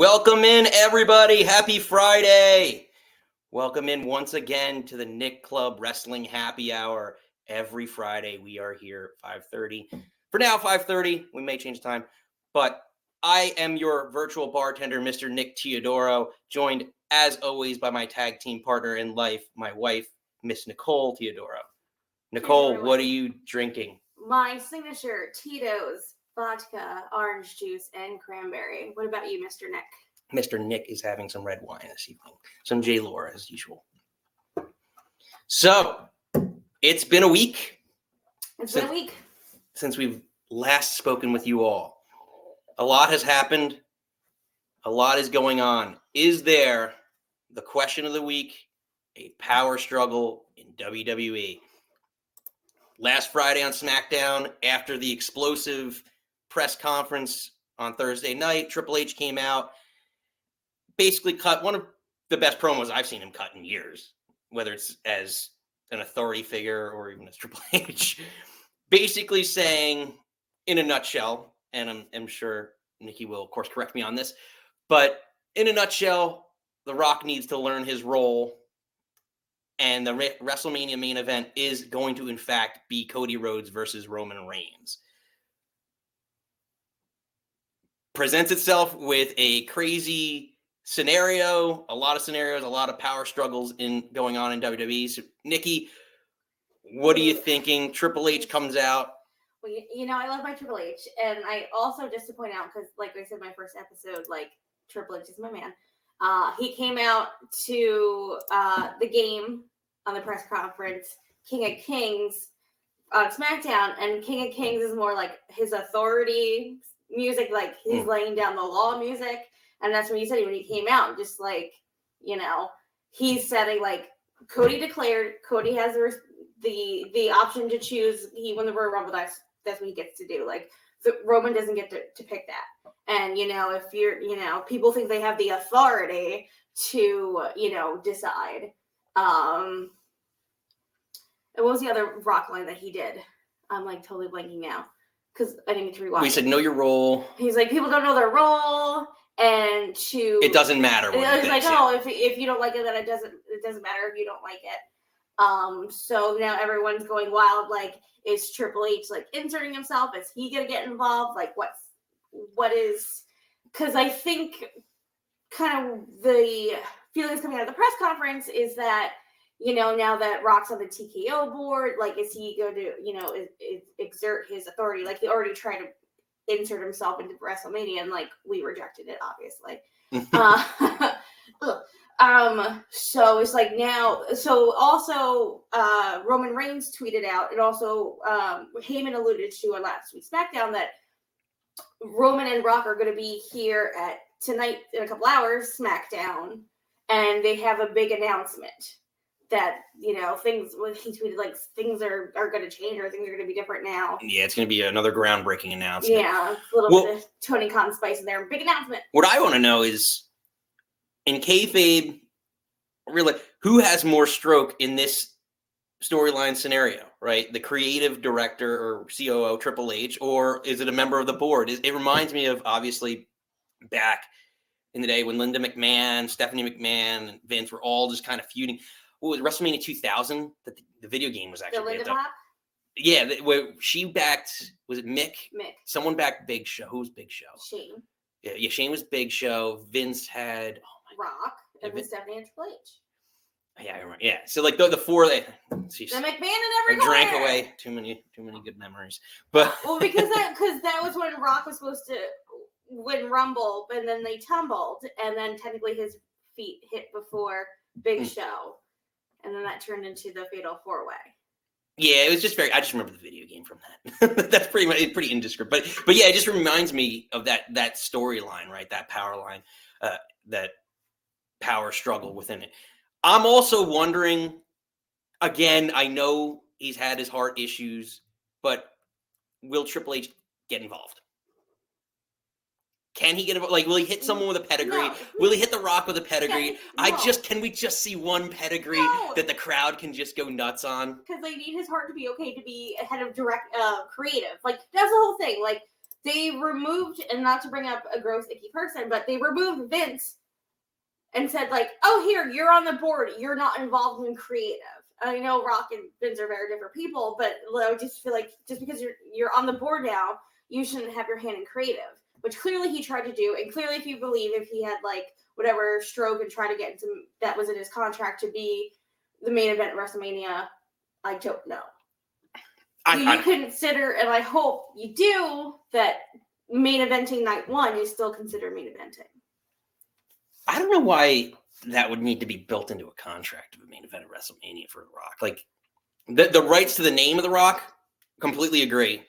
Welcome in, everybody. Happy Friday. Welcome in once again to the Nick Club Wrestling Happy Hour. Every Friday, we are here at 5:30. For now, 5:30. We may change the time. But I am your virtual bartender, Mr. Nick Teodoro, joined, as always, by my tag team partner in life, my wife, Miss Nicole Teodoro. Nicole, what are you drinking? My signature Tito's vodka, orange juice, and cranberry. What about you, Mr. Nick? Mr. Nick is having some red wine this evening. Some J. Laura, as usual. So, it's been a week. It's been a week. Since we've last spoken with you all. A lot has happened. A lot is going on. Is there, the question of the week, a power struggle in WWE? Last Friday on SmackDown, after the explosive press conference on Thursday night, Triple H came out, basically cut one of the best promos I've seen him cut in years, whether it's as an authority figure or even as Triple H, basically saying, in a nutshell, and I'm sure Nikki will, of course, correct me on this, but in a nutshell, The Rock needs to learn his role, and the WrestleMania main event is going to, in fact, be Cody Rhodes versus Roman Reigns. Presents itself with a crazy scenario, a lot of scenarios, a lot of power struggles going on in WWE. So, Nikki, what are you thinking? Triple H comes out. Well, I love my Triple H, and I also, just to point out, because like I said, my first episode, Triple H is my man. He came out to the game on the press conference, King of Kings on SmackDown, and King of Kings is more like his authority music, like he's laying down the law music, and that's what he said when he came out, just he's setting, Cody declared, Cody has the option to choose, he won the Royal Rumble, that's what he gets to do, Roman doesn't get to pick that, and, if you're, people think they have the authority to, decide. And what was the other Rock line that he did? I'm totally blanking now because I didn't get to rewind. We said, know your role. He's like, people don't know their role, and it doesn't matter. It's like, if you don't like it, then it doesn't matter if you don't like it. So now everyone's going wild. Is Triple H inserting himself? Is he gonna get involved? What is? Because I think kind of the feelings coming out of the press conference is that, now that Rock's on the TKO board, is he going to, exert his authority? He already tried to insert himself into WrestleMania, and we rejected it, obviously. So it's now. So also, Roman Reigns tweeted out, and also Heyman alluded to on last week's SmackDown that Roman and Rock are going to be here tonight in a couple hours, SmackDown, and they have a big announcement that, things, when he tweeted, things are going to change, or things are going to be different now. Yeah, it's going to be another groundbreaking announcement. Yeah, a little bit of Tony Khan spice in there. Big announcement. What I want to know is, in kayfabe, really, who has more stroke in this storyline scenario, right? The creative director or COO, Triple H, or is it a member of the board? It reminds me of, obviously, back in the day when Linda McMahon, Stephanie McMahon, and Vince were all just kind of feuding. What was WrestleMania 2000? The video game was actually the Linda Pop? Yeah, where she backed, was it Mick? Mick. Someone backed Big Show. Who was Big Show? Shane. Yeah, Shane was Big Show. Vince had Rock, and then Stephanie and Triple H. Yeah, I remember. Yeah, so the four, the McMahon and every corner. Drank away too many good memories. But because that was when Rock was supposed to win Rumble, and then they tumbled, and then technically his feet hit before Big Show. And then that turned into the Fatal 4-Way. Yeah, it was just I just remember the video game from that. That's pretty indescript. But yeah, it just reminds me of that storyline, right? That power line, that power struggle within it. I'm also wondering, again, I know he's had his heart issues, but will Triple H get involved? Can he get involved? Will he hit someone with a pedigree? No. Will he hit The Rock with a pedigree? No. Can we just see one pedigree that the crowd can just go nuts on? Because they need his heart to be okay to be head of direct creative. That's the whole thing. they removed, and not to bring up a gross, icky person, but they removed Vince and said, like, oh, here, you're on the board. You're not involved in creative. I know Rock and Vince are very different people, but I just feel like just because you're on the board now, you shouldn't have your hand in creative, which clearly he tried to do. And clearly, if you believe if he had, like, whatever stroke and try to get into that was in his contract to be the main event at WrestleMania, I don't know. You consider, and I hope you do, that main eventing night one is still considered main eventing. I don't know why that would need to be built into a contract of a main event at WrestleMania for The Rock. Like, the rights to the name of The Rock, completely agree.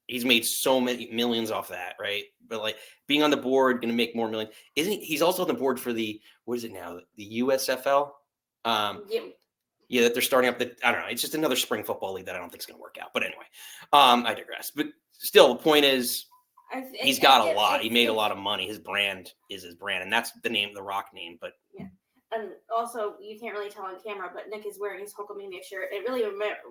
He's made so many millions off that, right? But, like, being on the board, going to make more millions. Isn't he? He's also on the board for the, what is it now? The USFL? Yeah, that they're starting up. I don't know. It's just another spring football league that I don't think is going to work out. But anyway, I digress. But still, the point is, he's got a lot. He made a lot of money. His brand is his brand, and that's the name, the Rock name. But yeah, and also you can't really tell on camera, but Nick is wearing his Hulkamania shirt. It really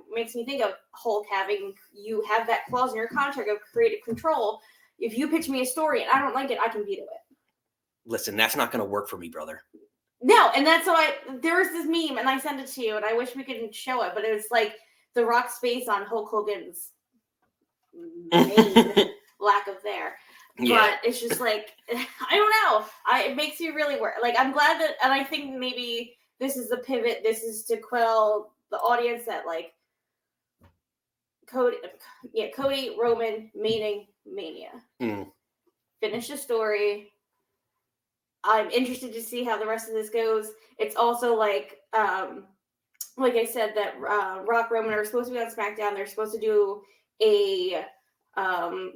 makes me think of Hulk having you have that clause in your contract of creative control. If you pitch me a story and I don't like it, I can veto it. Listen, that's not going to work for me, brother. No, and that's why there was this meme, and I sent it to you, and I wish we could show it, but it was like the Rock's face on Hulk Hogan's main lack of there. Yeah. But it's just like, I don't know. It makes you really work. Like, I'm glad that, and I think maybe this is the pivot. This is to quell the audience that, like, Cody, Roman, Mania. Finish the story. I'm interested to see how the rest of this goes. It's also like I said, that Rock Roman are supposed to be on SmackDown. They're supposed to do a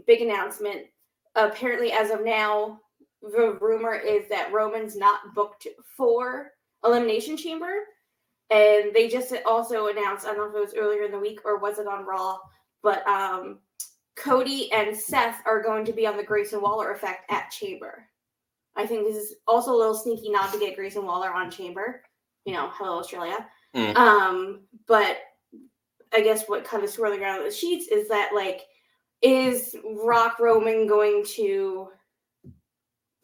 big announcement. Apparently, as of now, the rumor is that Roman's not booked for Elimination Chamber. And they just also announced, I don't know if it was earlier in the week or was it on Raw, but Cody and Seth are going to be on the Grayson Waller effect at Chamber. I think this is also a little sneaky not to get Grayson Waller on Chamber. You know, hello, Australia. But I guess what kind of swirling around the sheets is that, like, is Rock Roman going to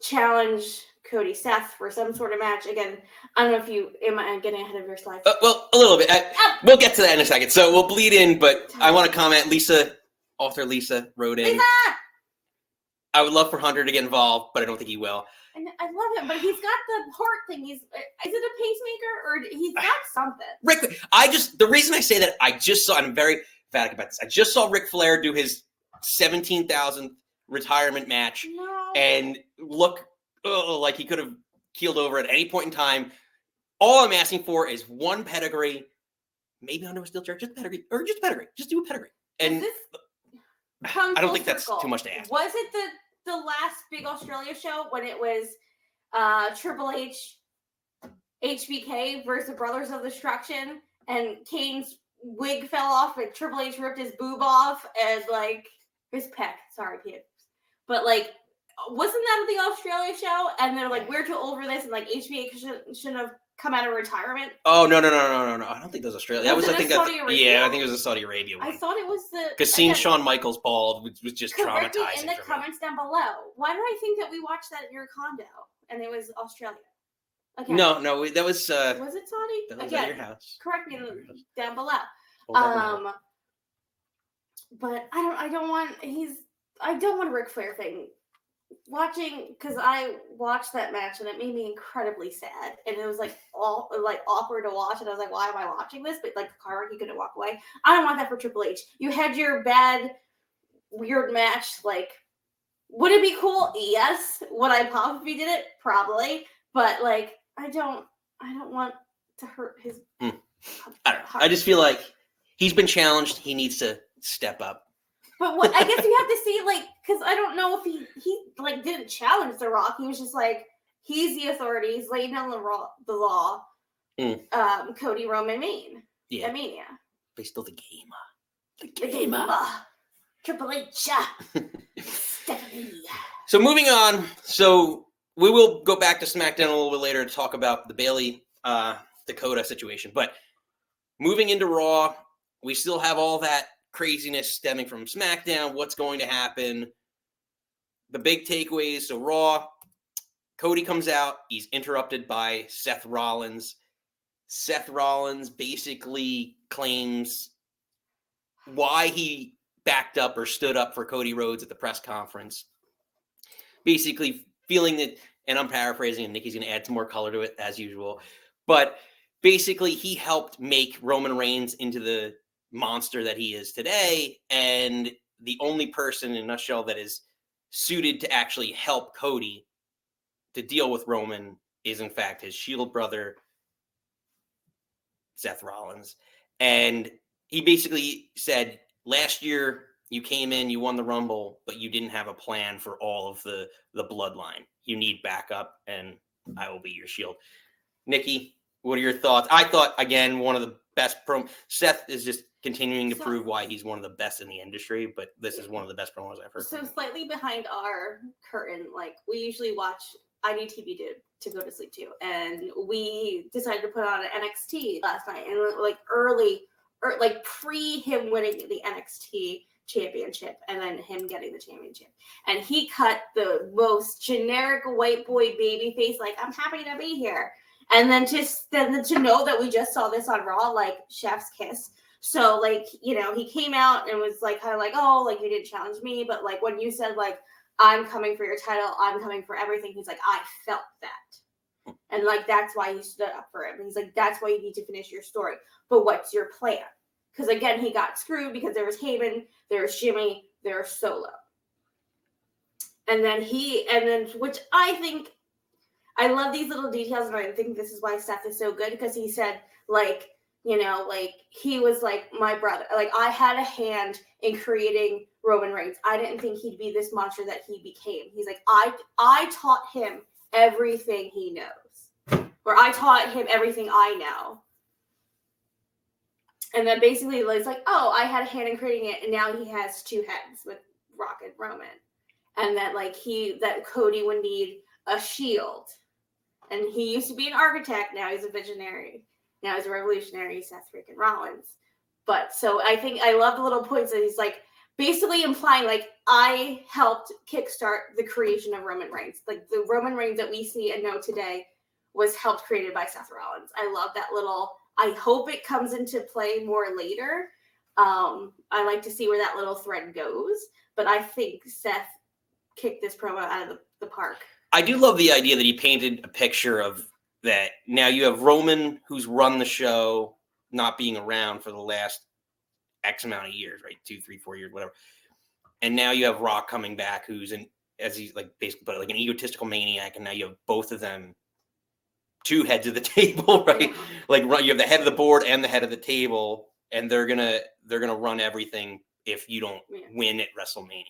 challenge Cody Seth for some sort of match? Again, I don't know if am I getting ahead of your slides? Well, a little bit. We'll get to that in a second. So we'll bleed in, but I want to comment. Author Lisa wrote in. Lisa! I would love for Hunter to get involved, but I don't think he will. And I love him, but he's got the heart thing. Is it a pacemaker or he's got something? Rick, the reason I say that, I just saw, and I'm very emphatic about this, I just saw Ric Flair do his 17,000th retirement match and look like he could have keeled over at any point in time. All I'm asking for is one pedigree, maybe under a steel chair, just pedigree, or just pedigree. Just do a pedigree. And I don't think that's too much to ask. Was it the last big Australia show when it was Triple H, HBK versus Brothers of Destruction, and Kane's wig fell off and Triple H ripped his boob off and, like, his pec. Sorry, kids. But, like, wasn't that the Australia show? And they're like, we're too old for this, and, like, HBK shouldn't have come out of retirement. Oh, no. I don't think that was Australia. I think it was a Saudi Arabia one. I thought it was because seeing Shawn Michaels bald was just traumatizing. In the comments down below. Why do I think that we watched that in your condo and it was Australia? Okay. No, that was. Was it Saudi? That was at your house. Correct me down below. But I don't want a Ric Flair thing. Because I watched that match and it made me incredibly sad, and it was like awkward to watch, and I was like, why am I watching this? But, like, the car, he couldn't walk away. I don't want that for Triple H. You had your bad, weird match. Like, would it be cool? Yes. Would I pop if he did it? Probably. But, like, I don't want to hurt his. I don't know. I just feel like he's been challenged. He needs to step up. But what I guess you have to see, like, because I don't know if he like didn't challenge The Rock. He was just like, he's the authority. He's laying down the law. Cody Roman Mania. Yeah. Mania. But still the game. The game. Triple H. Stephanie. So moving on. So we will go back to SmackDown a little bit later to talk about the Bayley Dakota situation. But moving into Raw, we still have all that craziness stemming from SmackDown. What's going to happen? the big takeaways. So Raw, Cody comes out. He's interrupted by Seth Rollins. Seth Rollins basically claims why he backed up or stood up for Cody Rhodes at the press conference. Basically feeling that, and I'm paraphrasing, and Nikki's going to add some more color to it as usual, but basically he helped make Roman Reigns into the monster that he is today, and the only person in a nutshell that is suited to actually help Cody to deal with Roman is in fact his Shield brother, Seth Rollins. And he basically said, last year you came in, you won the Rumble, but you didn't have a plan for all of the bloodline. You need backup, and I will be your Shield. Nikki, what are your thoughts? I thought, again, one of the best Seth is just continuing to prove why he's one of the best in the industry, but this is one of the best promos I've heard. So slightly behind our curtain, like we usually watch IDTV to go to sleep too, and we decided to put on an NXT last night, and like early, or like pre him winning the NXT championship and then him getting the championship, and he cut the most generic white boy baby face, like I'm happy to be here, and then to know that we just saw this on Raw, like chef's kiss. So like, you know, he came out and was like kind of like, oh, like you didn't challenge me, but like when you said like I'm coming for your title, I'm coming for everything, he's like, I felt that. And like, that's why he stood up for him. And he's like, that's why you need to finish your story. But what's your plan? Because again, he got screwed because there was Heyman, there was Jimmy, there was Solo. And then which I think, I love these little details, and I think this is why Seth is so good, because he said, like, you know, like, he was like my brother. Like, I had a hand in creating Roman Reigns. I didn't think he'd be this monster that he became. He's like, I taught him everything he knows. Or I taught him everything I know. And then basically it's like, oh, I had a hand in creating it, and now he has two heads with Rock and Roman. And that like that Cody would need a shield. And he used to be an architect, now he's a visionary. Now he's a revolutionary, Seth freaking Rollins. But so I think I love the little points that he's like basically implying like I helped kickstart the creation of Roman Reigns. Like the Roman Reigns that we see and know today was helped created by Seth Rollins. I love that little, I hope it comes into play more later. I like to see where that little thread goes. But I think Seth kicked this promo out of the park. I do love the idea that he painted a picture of that. Now you have Roman, who's run the show, not being around for the last X amount of years, right? 2, 3, 4 years, whatever. And now you have Rock coming back, who's as he's like basically put it, like an egotistical maniac. And now you have both of them, two heads of the table, right? Like you have the head of the board and the head of the table, and they're gonna run everything if you don't win at WrestleMania.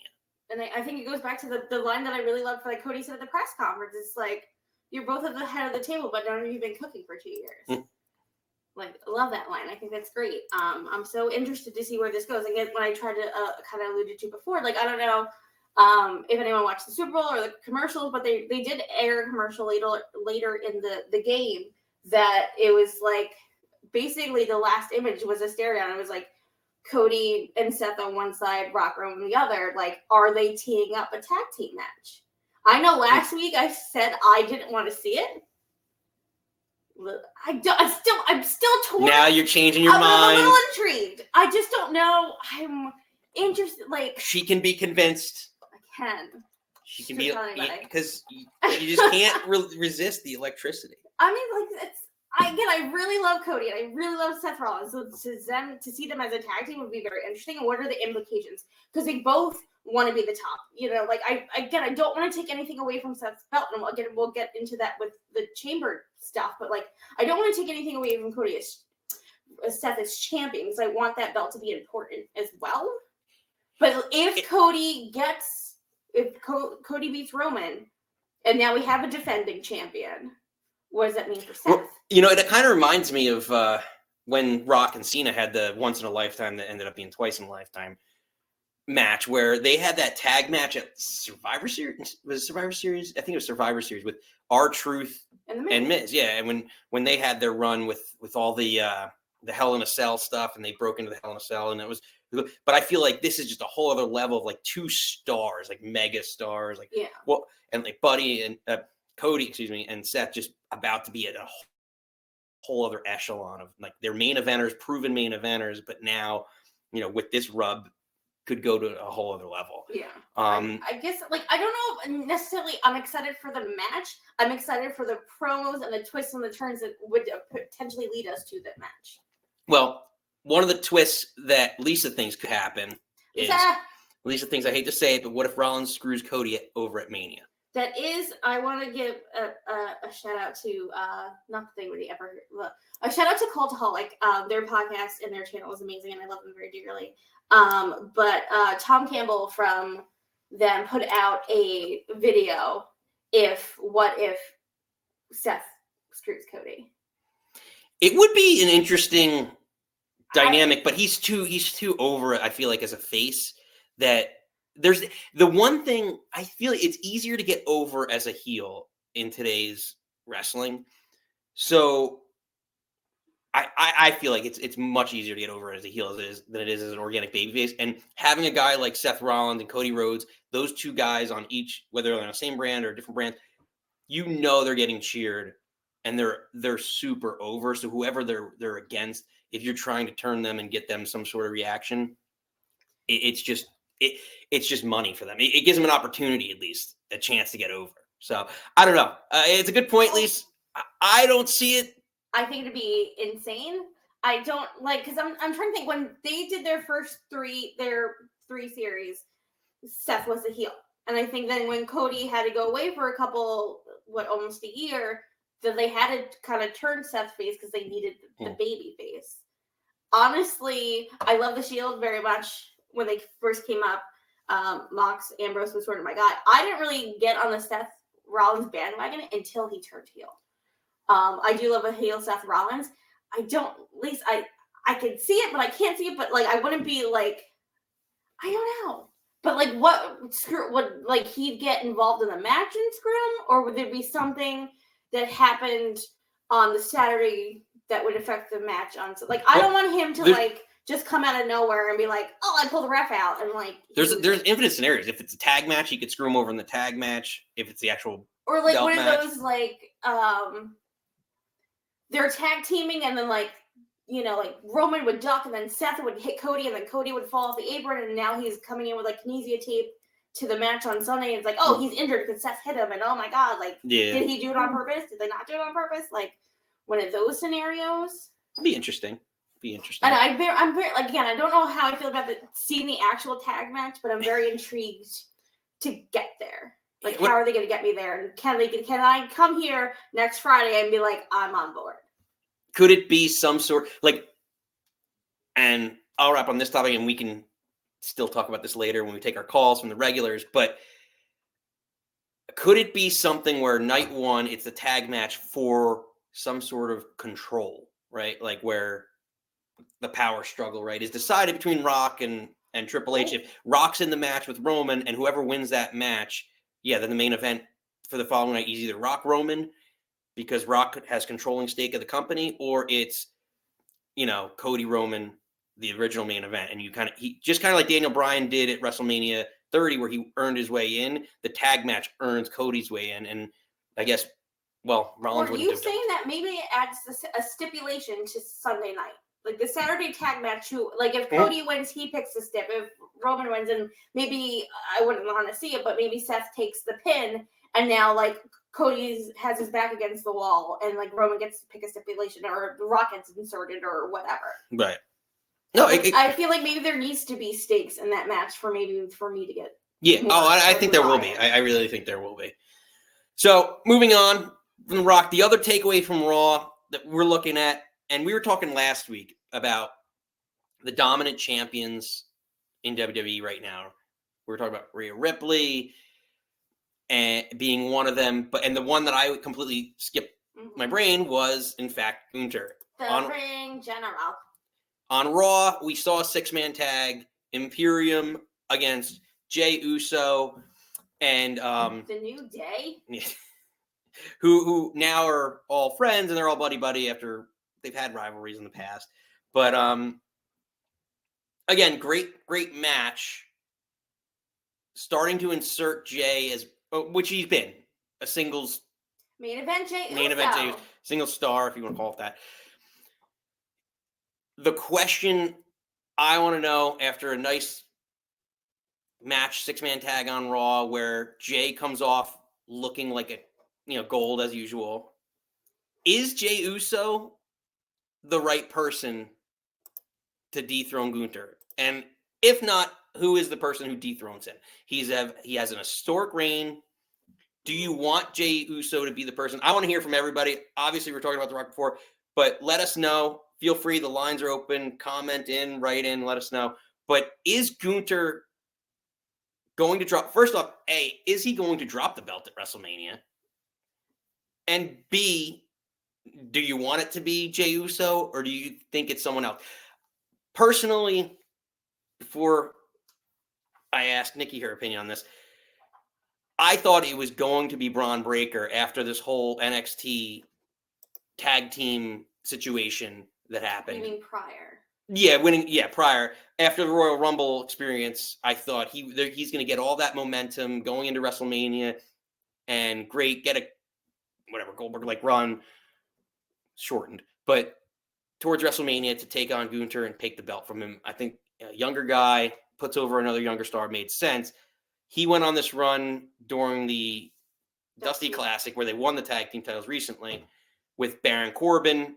And I think it goes back to the line that I really loved for like Cody said at the press conference. It's like, you're both at the head of the table, but none of you have been cooking for 2 years. Like, I love that line. I think that's great. I'm so interested to see where this goes. Again, when I tried to kind of alluded to before, like, I don't know if anyone watched the Super Bowl or the commercials, but they did air a commercial later in the game that it was like, basically the last image was a stare down. It was like Cody and Seth on one side, Rock on the other. Like, are they teeing up a tag team match? I know last week I said I didn't want to see it. I'm still torn. Now you're changing your mind. I'm a little intrigued. I just don't know. I'm interested. Like, she can be convinced. I can. She can be, because you just can't resist the electricity. I mean, like, I really love Cody and I really love Seth Rollins. So to see them as a tag team would be very interesting. And what are the implications? Because they both want to be the top, you know, like I don't want to take anything away from Seth's belt, and again we'll get into that with the chamber stuff, but like I don't want to take anything away from Cody as Seth as champion, because I want that belt to be important as well. But if Cody beats Roman and now we have a defending champion, what does that mean for Seth? Well, you know, it kind of reminds me of when Rock and Cena had the once in a lifetime that ended up being twice in a lifetime match, where they had that tag match at Survivor Series. Was it Survivor Series? I think it was Survivor Series with R-Truth and Miz. Yeah, and when they had their run with all the the Hell in a Cell stuff, and they broke into the Hell in a Cell, and it was. But I feel like this is just a whole other level of like 2 stars, like mega stars, like well, and like Buddy and Cody, excuse me, and Seth just about to be at a whole other echelon of like their main eventers, proven main eventers, but now, with this rub, could go to a whole other level. Yeah. I guess like I don't know necessarily I'm excited for the match. I'm excited for the promos and the twists and the turns that would potentially lead us to that match. Well, one of the twists that Lisa thinks could happen is Lisa thinks, I hate to say it, but what if Rollins screws Cody over at Mania? That is, I want to give a shout out to not that they would ever a shout out to Cultaholic. Their podcast and their channel is amazing, and I love them very dearly. But Tom Campbell from them put out a video. What if Seth screws Cody? It would be an interesting dynamic, but he's too over it. I feel like as a face that. There's the one thing I feel it's easier to get over as a heel in today's wrestling. So I feel like it's much easier to get over as a heel than it is as an organic babyface. And having a guy like Seth Rollins and Cody Rhodes, those 2 guys on each, whether they're on the same brand or different brands, they're getting cheered and they're super over. So whoever they're against, if you're trying to turn them and get them some sort of reaction, it's just money for them. It gives them an opportunity, at least a chance to get over. So I don't know. It's a good point, Lise. I don't see it. I think it'd be insane. I don't like because I'm trying to think when they did their first 3 series, Seth was the heel, and I think then when Cody had to go away for a couple, almost a year, that they had to kind of turn Seth face because they needed the baby face. Honestly, I love the Shield very much. When they first came up, Mox Ambrose was sort of my guy. I didn't really get on the Seth Rollins bandwagon until he turned heel. I do love a heel Seth Rollins. I don't, at least I can see it, but I can't see it. But like, I wouldn't be like, I don't know. But like, would like he'd get involved in the match and screw him, or would there be something that happened on the Saturday that would affect the match on? Like, I don't want him to just come out of nowhere and be like, oh, I pulled the ref out. And like, there's infinite scenarios. If it's a tag match, you could screw him over in the tag match. If it's the actual or like one match. Of those like they're tag teaming and then like Roman would duck and then Seth would hit Cody and then Cody would fall off the apron and now he's coming in with like kinesia tape to the match on Sunday and it's like, oh, he's injured because Seth hit him and oh my god, like did he do it on purpose? Did they not do it on purpose? Like one of those scenarios. It'd be interesting. And I'm very like again, I don't know how I feel about seeing the actual tag match, but I'm very intrigued to get there. Like, how are they going to get me there? And can I come here next Friday and be like, I'm on board? Could it be some sort like? And I'll wrap on this topic, and we can still talk about this later when we take our calls from the regulars. But could it be something where night 1 it's a tag match for some sort of control, right? Like where the power struggle, right, is decided between Rock and Triple H. If Rock's in the match with Roman and whoever wins that match, then the main event for the following night is either Rock Roman because Rock has controlling stake of the company, or it's, Cody Roman, the original main event. And he just kind of like Daniel Bryan did at WrestleMania 30 where he earned his way in. The tag match earns Cody's way in. And I guess, Rollins wouldn't. Are you saying that maybe it adds a stipulation to Sunday night? Like the Saturday tag match, if Cody wins, he picks the stip. If Roman wins, and maybe I wouldn't want to see it, but maybe Seth takes the pin, and now like Cody has his back against the wall, and like Roman gets to pick a stipulation, or the Rock gets inserted, or whatever. Right. No, I feel like maybe there needs to be stakes in that match for me to get. Yeah. I think there will be. I really think there will be. So moving on from the Rock, the other takeaway from Raw that we're looking at. And we were talking last week about the dominant champions in WWE right now. We were talking about Rhea Ripley and being one of them, and the one that I completely skipped my brain was, in fact, Gunther. The ring general. On Raw, we saw a 6-man tag, Imperium against Jey Uso and The New Day, who now are all friends and they're all buddy after they've had rivalries in the past. But again, great match. Starting to insert Jay as, which he's been, a singles main event Jay Jay, single star, if you want to call it that. The question I want to know, after a nice match, 6-man tag on Raw, where Jay comes off looking like a gold as usual, is Jey Uso the right person to dethrone Gunther? And if not, who is the person who dethrones him? He has an historic reign. Do you want Jey Uso to be the person? I want to hear from everybody. Obviously, we're talking about The Rock before, but let us know. Feel free. The lines are open. Comment in, write in, let us know. But is Gunther going to drop? First off, A, is he going to drop the belt at WrestleMania? And B, do you want it to be Jey Uso, or do you think it's someone else? Personally, before I asked Nikki her opinion on this, I thought it was going to be Braun Breaker after this whole NXT tag team situation that happened. Winning prior. Yeah, winning. Yeah, prior. After the Royal Rumble experience, I thought he's going to get all that momentum going into WrestleMania, and get a Goldberg like run, shortened, but towards WrestleMania to take on Gunther and take the belt from him. I think a younger guy puts over another younger star made sense. He went on this run during the Dusty Classic where they won the tag team titles recently with Baron Corbin.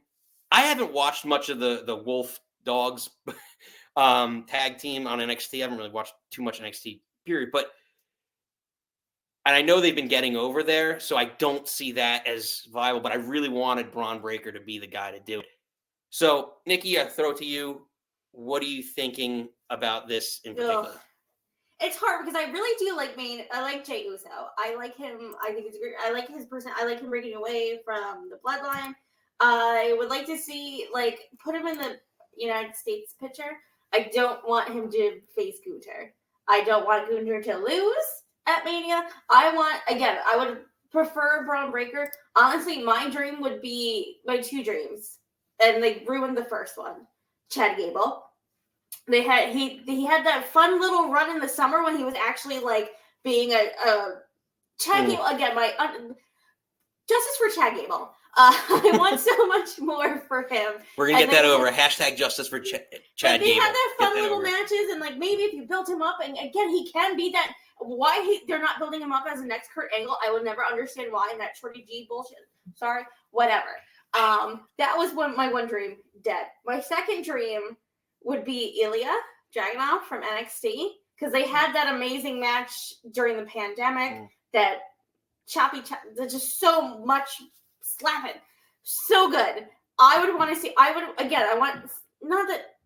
I haven't watched much of the Wolf Dogs tag team on NXT. I haven't really watched too much NXT, period. And I know they've been getting over there, so I don't see that as viable, but I really wanted Braun Breaker to be the guy to do it. So, Nikki, I throw it to you. What are you thinking about this in particular? Ugh. It's hard because I really do I like Jey Uso. I like him. I think it's great. I like his person. I like him breaking away from the bloodline. I would like to see, put him in the United States picture. I don't want him to face Gunther. I don't want Gunther to lose at Mania. I would prefer Braun Breaker. Honestly, my dream would be my two dreams. And they ruined the first one. Chad Gable. He had that fun little run in the summer when he was actually being a Chad Gable again. Justice for Chad Gable. I want so much more for him. We're gonna get that over. Hashtag justice for Chad Gable. They had their fun little matches, and maybe if you built him up, and again he can be that. Why they're not building him up as the next Kurt Angle? I would never understand why. And that Shorty G bullshit. Sorry, whatever. That was my one dream dead. My second dream would be Ilya Dragunov from NXT, because they had that amazing match during the pandemic. That there's just so much slapping, so good. I would want to see. I want not that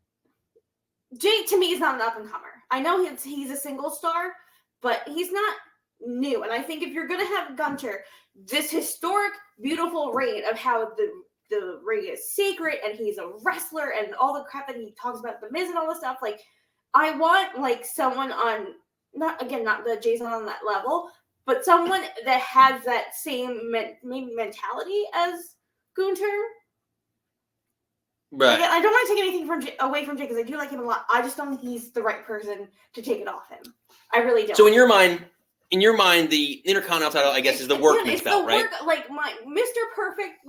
Jay to me is not an up and comer. I know he's a single star, but he's not new. And I think if you're gonna have Gunther, this historic, beautiful reign of how the ring is sacred and he's a wrestler and all the crap that he talks about the Miz and all this stuff, I want someone on not the Jason on that level, but someone that has that same mentality as Gunther. Right. Again, I don't want to take anything away from Jay because I do like him a lot. I just don't think he's the right person to take it off him. I really don't. So in your mind, the Intercontinental title, I guess, is the workman's belt, right? My Mr. Perfect,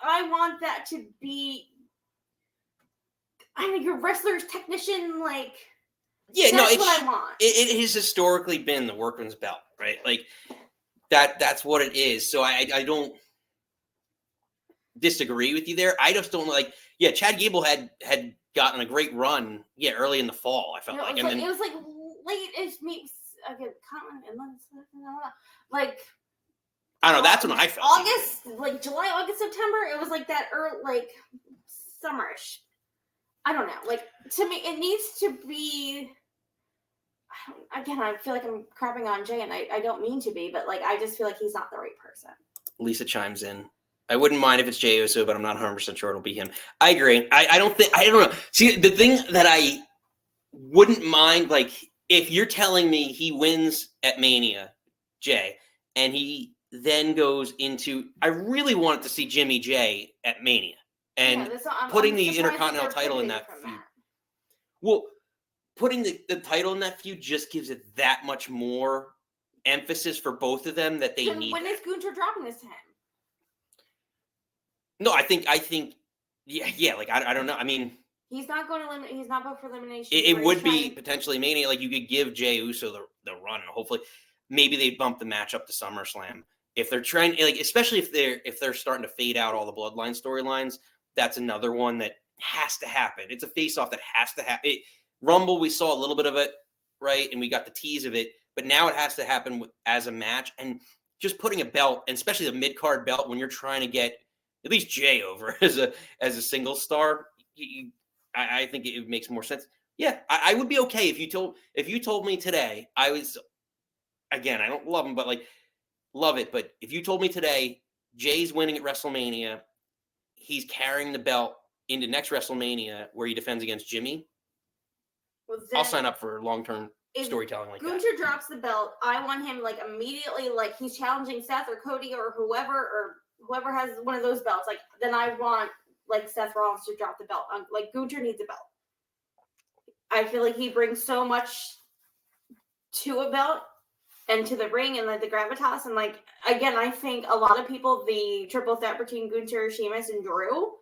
I want that to be. I think your wrestler's technician, Yeah, that's what I want. It has historically been the workman's belt, right? That's what it is. So I don't disagree with you there. I just don't Chad Gable had gotten a great run, early in the fall, I felt like. It was late-ish, maybe, I don't know, that's when I felt. August, July, August, September, it was that early, summerish. I don't know. To me, it needs to be. Again, I feel like I'm crapping on Jay, and I don't mean to be, but I just feel like he's not the right person. Lisa chimes in. I wouldn't mind if it's Jey Uso, but I'm not 100% sure it'll be him. I agree. I don't know. See, the thing that I wouldn't mind, if you're telling me he wins at Mania, Jay, and he then goes into. I really wanted to see Jimmy J at Mania. And putting the Intercontinental title in that feud. Well, putting the title in that feud just gives it that much more emphasis for both of them that they need. When is Gunther dropping this to him? No, I think, yeah. Like I don't know. I mean, he's not going to he's not booked for elimination. It would be potentially Mania. Like you could give Jey Uso the run, and hopefully, maybe they bump the match up to SummerSlam if they're trying. Like especially if they're starting to fade out all the Bloodline storylines. That's another one that has to happen. It's a face-off that has to happen. Rumble, we saw a little bit of it, right, and we got the tease of it. But now it has to happen as a match, and just putting a belt, and especially the mid-card belt, when you're trying to get at least Jey over as a single star, I think it makes more sense. Yeah, I would be okay if you told me today. I was, again, I don't love him, but like love it. But if you told me today Jay's winning at WrestleMania, he's carrying the belt into next WrestleMania where he defends against Jimmy, I'll sign up for long-term storytelling like Gunther that. Gunther drops the belt, I want him like immediately, like he's challenging Seth or Cody or whoever has one of those belts. Like then I want like Seth Rollins to drop the belt. Like Gunther needs a belt. I feel like he brings so much to a belt and to the ring and like the gravitas. And like again, I think a lot of people, the triple threat between Gunther, Sheamus, and Drew,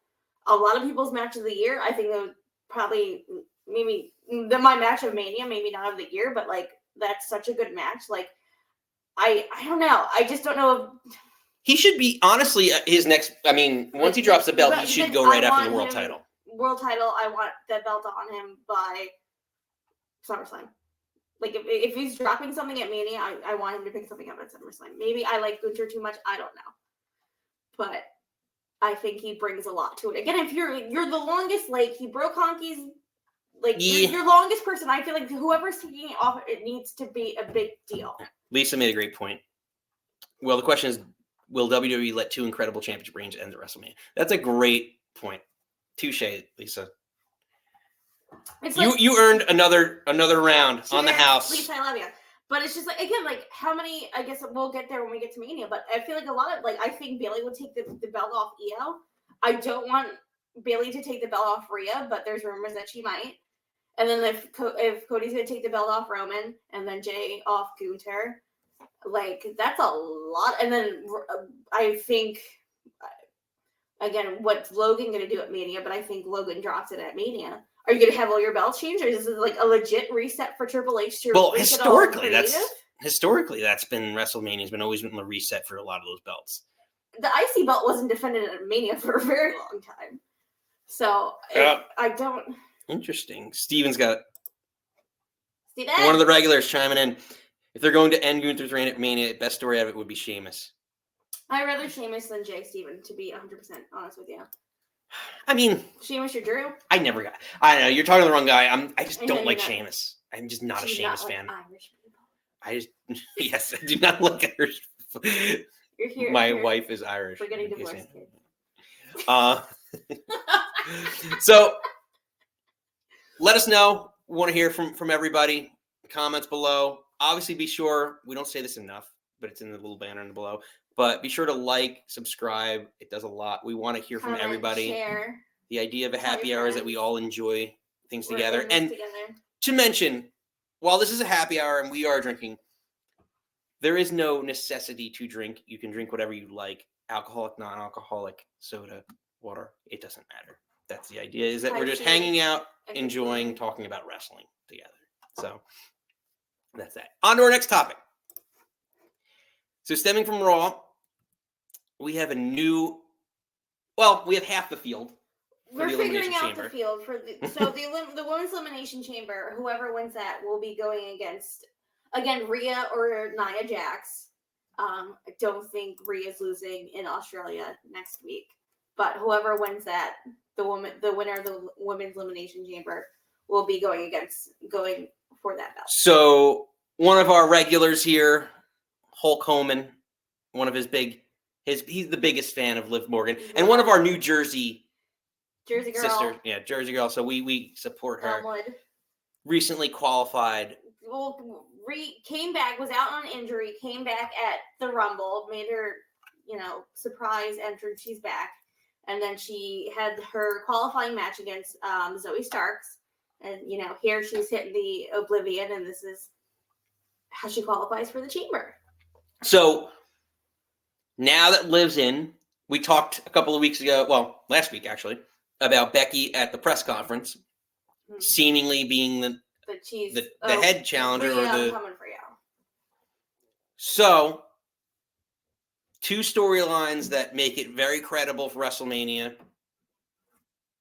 a lot of people's match of the year. I think that was probably maybe my match of Mania, maybe not of the year, but like that's such a good match. Like I don't know. I just don't know if he should be, honestly, his next, I mean, once he drops the belt, he should go right after the world title. World title, I want that belt on him by SummerSlam. Like, if he's dropping something at Mania, I want him to pick something up at SummerSlam. Maybe I like Gunther too much. I don't know. But I think he brings a lot to it. Again, if you're the longest, like, he broke Honky's, like, your longest person, I feel like whoever's taking it off, it needs to be a big deal. Lisa made a great point. Well, the question is, will WWE let two incredible championship reigns end at WrestleMania? That's a great point. Touche, Lisa. It's like, you earned another round on the house. Lisa, I love you. But it's just like, again, like how many, I guess we'll get there when we get to Mania, but I feel like a lot of, like, I think Bayley would take the belt off Io. I don't want Bayley to take the belt off Rhea, but there's rumors that she might. And then if Cody's going to take the belt off Roman and then Jay off Gunther, like that's a lot. And then I think, again, what's Logan going to do at Mania? But I think Logan drops it at Mania. Are you going to have all your belts changed, or is this like a legit reset for Triple H? Historically, that's been WrestleMania's always been the reset for a lot of those belts. The IC belt wasn't defended at Mania for a very long time, so I don't. Interesting. Steven's got one of the regulars chiming in. If they're going to end Gunther's reign at Mania, best story of it would be Sheamus. I'd rather Sheamus than Jay Steven, to be 100% honest with you. I mean, Sheamus or Drew? I know you're talking to the wrong guy. I just don't like Sheamus. I'm just not a Sheamus fan. Irish people. Yes, I do not like Irish. You're here. My wife is Irish. We're getting divorced. So let us know. We want to hear from everybody. Comments below. Obviously, be sure, we don't say this enough, but it's in the little banner in below. But be sure to like, subscribe. It does a lot. We want to hear from everybody. Share. The idea of a happy hour is that we all enjoy things together. And to mention, while this is a happy hour and we are drinking, there is no necessity to drink. You can drink whatever you like. Alcoholic, non-alcoholic, soda, water. It doesn't matter. That's the idea, is that we're just hanging out, enjoying, talking about wrestling together. So that's that. On to our next topic. So stemming from Raw, we have we have half the field. We're figuring out the field for the women's elimination chamber. Whoever wins that will be going against, again, Rhea or Nia Jax. I don't think Rhea's losing in Australia next week, but whoever wins that, the winner of the women's elimination chamber will be going for that belt. So one of our regulars here, Hulk Homan, one of he's the biggest fan of Liv Morgan, and one of our New Jersey girl sisters. Yeah, Jersey girl. So we support her. Elmwood. Recently qualified. Well, came back, was out on injury, came back at the Rumble, made her, surprise entrance. She's back. And then she had her qualifying match against Zoe Starks. And, here she's hitting the Oblivion, and this is how she qualifies for the Chamber. So now that Liv's in, we talked a couple of weeks ago, well, last week actually, about Becky at the press conference, seemingly being the head challenger. Rhea, I'm coming for you. So, two storylines that make it very credible for WrestleMania.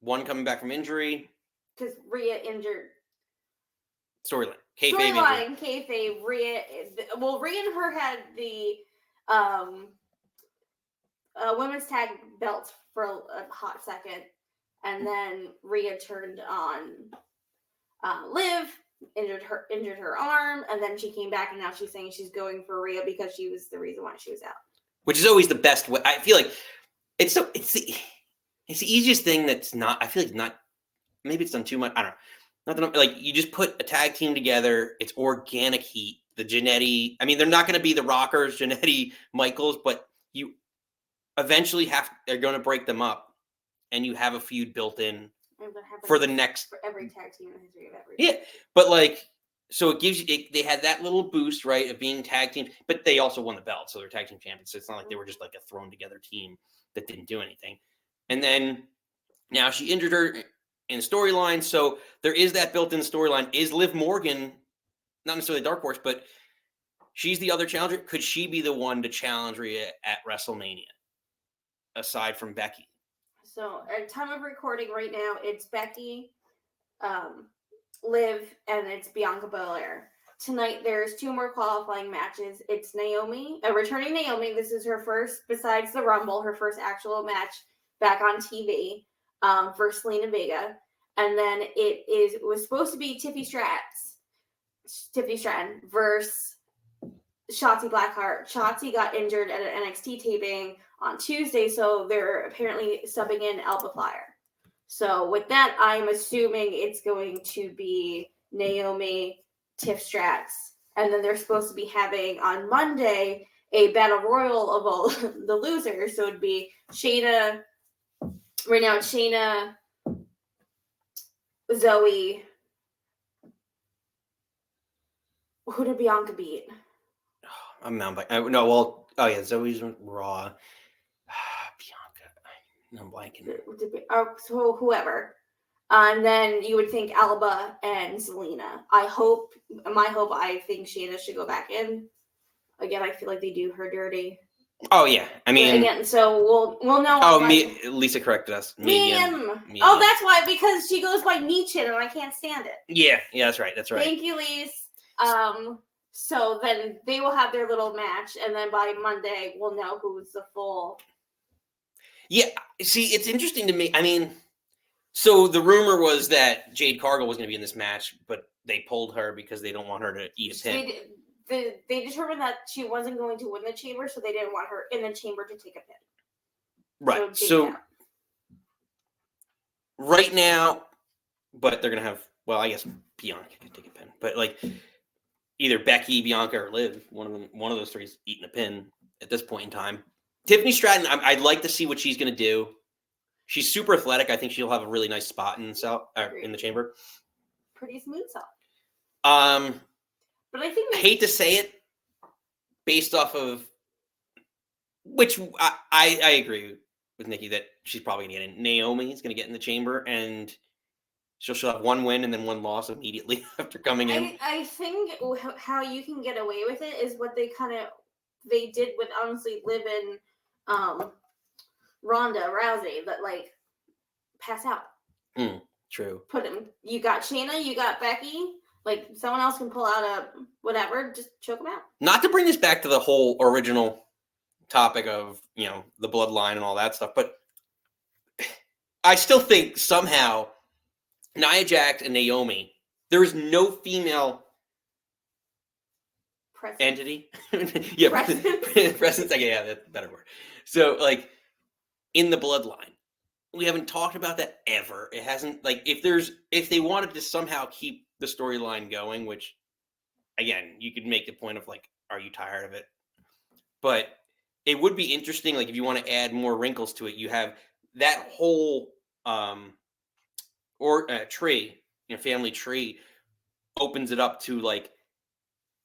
One coming back from injury. Because Rhea injured. Storyline. Kayfabe. Rhea. Well, Rhea and her had the women's tag belt for a hot second. And then Rhea turned on Liv, injured her arm, and then she came back, and now she's saying she's going for Rhea because she was the reason why she was out. Which is always the best way. I feel like it's the easiest thing that's not. I feel like not. Maybe it's done too much. I don't know. Not that like you just put a tag team together. It's organic heat. The Jannetty. I mean, they're not going to be the Rockers, Jannetty, Michaels, but you eventually they're going to break them up, and you have a feud built in for the next. For every tag team in the history of every. Yeah, but like, so it gives you. They had that little boost, right, of being tag team, but they also won the belt, so they're tag team champions. So it's not like they were just like a thrown together team that didn't do anything. And then now she injured her in the storyline, so there is that built-in storyline. Is Liv Morgan not necessarily a dark horse, but she's the other challenger? Could she be the one to challenge Rhea at WrestleMania, aside from Becky? So at time of recording right now, it's Becky, Liv, and it's Bianca Belair. Tonight, there's 2 more qualifying matches. It's returning Naomi. This is her first, besides the Rumble, her first actual match back on TV for Selena Vega. And then it was supposed to be Tiffany Stratton versus Shotzi Blackheart. Shotzi got injured at an NXT taping on Tuesday, so they're apparently subbing in Alba Flyer. So with that, I'm assuming it's going to be Naomi, Tiff Strats, and then they're supposed to be having on Monday a battle royal of all the losers. So it'd be Shayna. Right now, it's Shayna, Zoe. Who did Bianca beat? I'm not like no. Well, oh yeah, Zoe's Raw. Bianca, I'm blanking. So whoever, and then you would think Alba and Selena. I think Shayna should go back in. Again, I feel like they do her dirty. Oh yeah, I mean, again, so we'll know. Oh, Lisa corrected us. Medium. Oh, that's why, because she goes by Michin, and I can't stand it. Yeah, that's right. Thank you, Lise. So then they will have their little match, and then by Monday we'll know who's the full. Yeah, see, it's interesting to me. I mean, so the rumor was that Jade Cargill was going to be in this match, but they pulled her because they don't want her to eat a pin. They determined that she wasn't going to win the chamber, so they didn't want her in the chamber to take a pin. Right. So right now, but they're going to have, well, I guess Bianca could take a pin, but like either Becky, Bianca, or Liv, one of those three is eating a pin at this point in time. Tiffany Stratton, I'd like to see what she's going to do. She's super athletic. I think she'll have a really nice spot in the chamber. Pretty smooth sauce. But I think I hate to say it, based off of which I agree with Nikki that she's probably going to get in. Naomi's going to get in the chamber, and she'll have one win and then one loss immediately after coming in. I think how you can get away with it is what they did with honestly Liv and Ronda Rousey, that like pass out. True. Put him. You got Shayna, you got Becky. Like, someone else can pull out a whatever, just choke them out. Not to bring this back to the whole original topic of, the bloodline and all that stuff, but I still think somehow Nia Jax and Naomi, there is no female entity. Yeah, presence. Yeah, that's a better word. So, like, in the bloodline, we haven't talked about that ever. It hasn't, like, if they wanted to somehow keep the storyline going, which again, you could make the point of like, are you tired of it? But it would be interesting, like if you want to add more wrinkles to it, you have that whole tree, family tree opens it up to like,